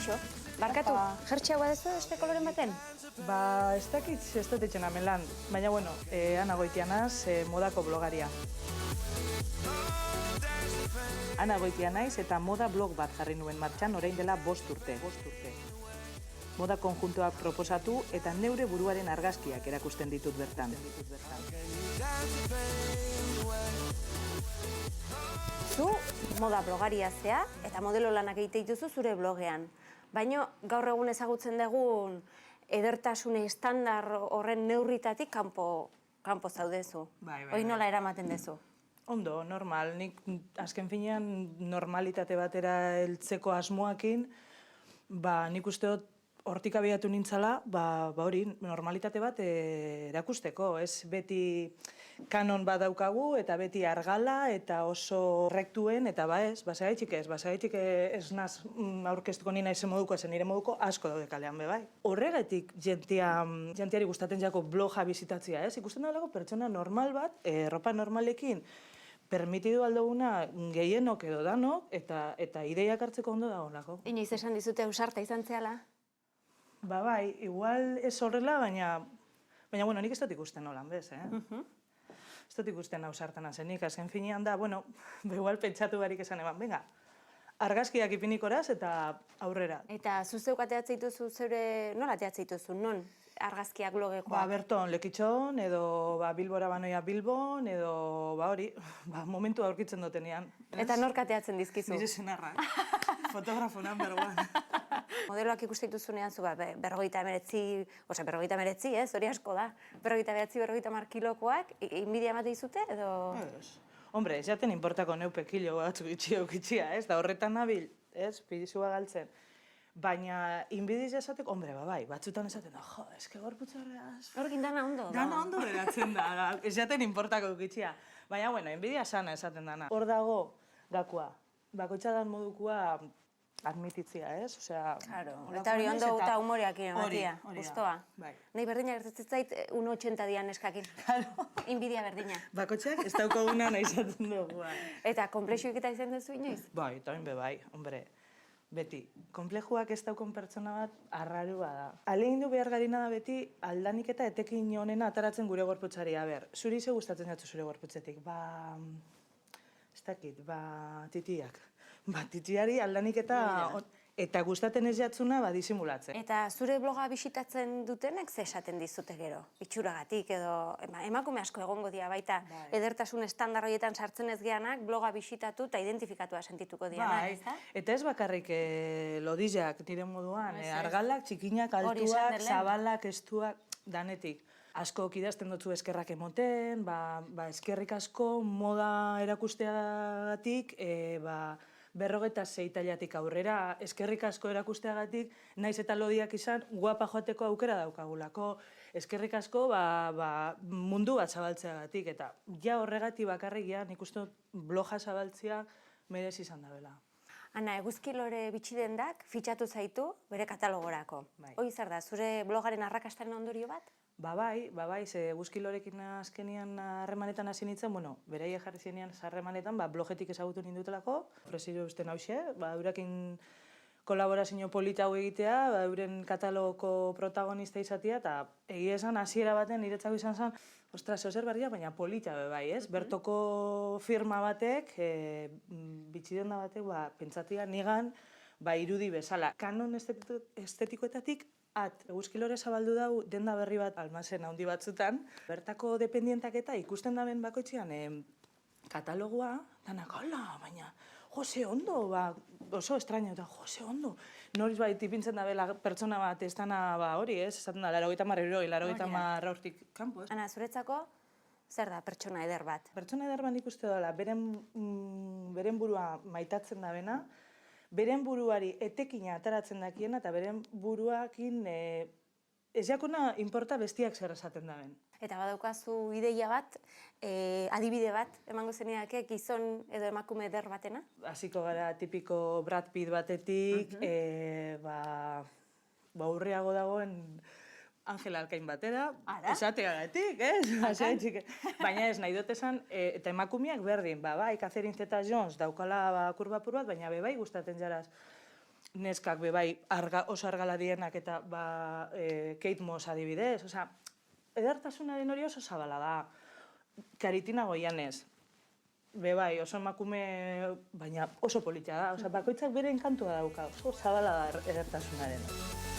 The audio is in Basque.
Kaixo, barkatu, jertxeagoa dezu beste koloren baten? Ba, ez dakit ez dut etxen amelan, baina bueno, Ana Goitianaz, modako blogaria. Ana Goitia naiz eta moda blog bat jarri nuen martxan orain dela 5 urte. Moda konjuntoak proposatu eta neure buruaren argazkiak erakusten ditut bertan. Zu moda blogaria zea eta modelo lanak egite dituzu zure blogean. Baina gaur egun ezagutzen dugun edertasune estandar horren neurritatik kanpo zaudezu. Hoi nola eramaten dezu? Ondo, normal. Nik azken finean normalitate batera heltzeko asmoakin, nik uste dut hortik abiatu nintzala, hori normalitate bat erakusteko, ez beti kanon bat daukagu eta beti argala eta oso rektuen eta basagaitxik ez naz aurkeztuko nina izen moduko, ezen nire moduko asko daude kalean be bai. Horregatik jentiari gustatzen jako bloga bizitatzea, ez? Ikusten dago pertsona normal bat, ropa normalekin, permitidu aldoguna gehienok edo danok eta ideiak hartzeko ondo dagoelako. Inoiz esan dizute ausarta izan zehala? Bai, igual ez horrela, baina bueno, nik ez dut ikusten holan bez, Ez dut ikusten ausartan azenik, azken finean da, igual pentsatu barik esan eban, venga, argazkiak ipinikoraz eta aurrera. Eta zuzeuk ateatzen dituzu zeure, nola ateatzen dituzu, non argazkiak blogekoa? Berton, Lekitxon, edo Bilbora banoia Bilbon, edo hori, momentu aurkitzen dutenean. Eta nork ateatzen dizkizu? Nire senarrak, fotografonan bergoan. Modeloak ikusten dituzunean zu, 59, hori asko da. 59-50 kilokoak, inbidia emate dizute, edo? Ez. Hombre, ez jaten inportako neupe kilo batzuk itxia, ez? Da horretan nabil, ez? Pidizua galtzen. Baina, inbidiz esateko, batzutan esaten da, eske gorputza horreaz... Horrekin dana ondo da. Dana ondo beratzen da, ez jaten inportako gitxia. Baina, inbidia sana esaten dana. Hor dago gakua, bakoitza dan modukua admititzia, ez? Claro, eta hori ondo eta humoreak ematia, guztoa. Nahi berdina gertatzen zait 1,80 dian eskakin. Inbidia berdina. Bakoitzak ez daukaguna nahi izaten dugu. Eta komplexuik eta izan duzu inoiz? Bai, eta bai, hombre. Beti, konplejuak ez daukon pertsona bat arrarua da. Alegindu behar garina da beti aldanik eta etekin honena ataratzen gure gorputzari. Zuri ze gustatzen jatzu zure gorputzetik? Ez dakit, titiak. Titiari aldanik eta gustatzen ez jatzuna disimulatzen. Eta zure bloga bisitatzen dutenek ze esaten dizute gero? Itxuragatik edo emakume asko egongo dira baita edertasun estandar horietan sartzen ez geanak bloga bisitatu eta identifikatua sentituko dianak, ez da? Eta ez bakarrik lodizak nire moduan, argalak, txikinak, altuak, zabalak, estuak, danetik. Asko idazten dutzu eskerrak emoten, eskerrik asko moda erakusteagatik, 56 tailatik aurrera, eskerrik asko erakusteagatik, naiz eta lodiak izan, guapa joateko aukera daukagulako, eskerrik asko mundu bat zabaltzeagatik, eta ja horregatik bakarrik nik uste bloga zabaltzea merez izan dabela. Ana, eguzkilore bitxidendak fitxatu zaitu bere katalogorako. Hoi zer da, zure blogaren arrakastaren ondorio bat? Bai, ze eguzkilorekin azkenian harremanetan hasi nintzen, beraia jarri zenean harremanetan, blogetik ezagutu nindutelako, ofreziru usten hauxe, eurakin kolaborazio polita hau egitea, euren katalogoko protagonista izatea, eta egia esan hasiera baten niretzako izan zen, ostras, zer berria, baina polita bai, ez? Bertoko firma batek, bitxidenda batek, pentsatia nigan, irudi bezala. Kanon estetikoetatik, eguzkilore zabaldu dau denda berri bat almazen handi batzutan. Bertako dependientak eta ikusten daben bakoitzean katalogoa, danak, baina, ze ondo, oso estraño, eta ze ondo. Noriz tipintzen dabela pertsona bat ez dana hori, ez? Esaten da, 80 hortik kanpo, ez? Ana, zuretzako, zer da pertsona eder bat? Pertsona eder bat ikuste dela, beren burua maitatzen dabena, beren buruari etekina ataratzen dakiena eta beren buruakin ez jakona inporta bestiak zer esaten daben. Eta badaukazu ideia bat, adibide bat, emango zeneake gizon edo emakume eder batena? Hasiko gara tipiko Brad Pitt batetik, urriago dagoen Angela Alkain batera, esateagatik, ez? Baina ez, nahi dut esan, eta emakumeak berdin, Catherine Zeta-Jones daukala kurbapur bat, baina bai gustatzen jaraz neskak bebai oso argala dienak eta Kate Moss adibidez. Osea, edertasunaren hori oso zabala da. Karitina Goianez, bebai, oso emakume, baina oso politia da. Osea, bakoitzak bere enkantua dauka, oso zabala da edertasunaren.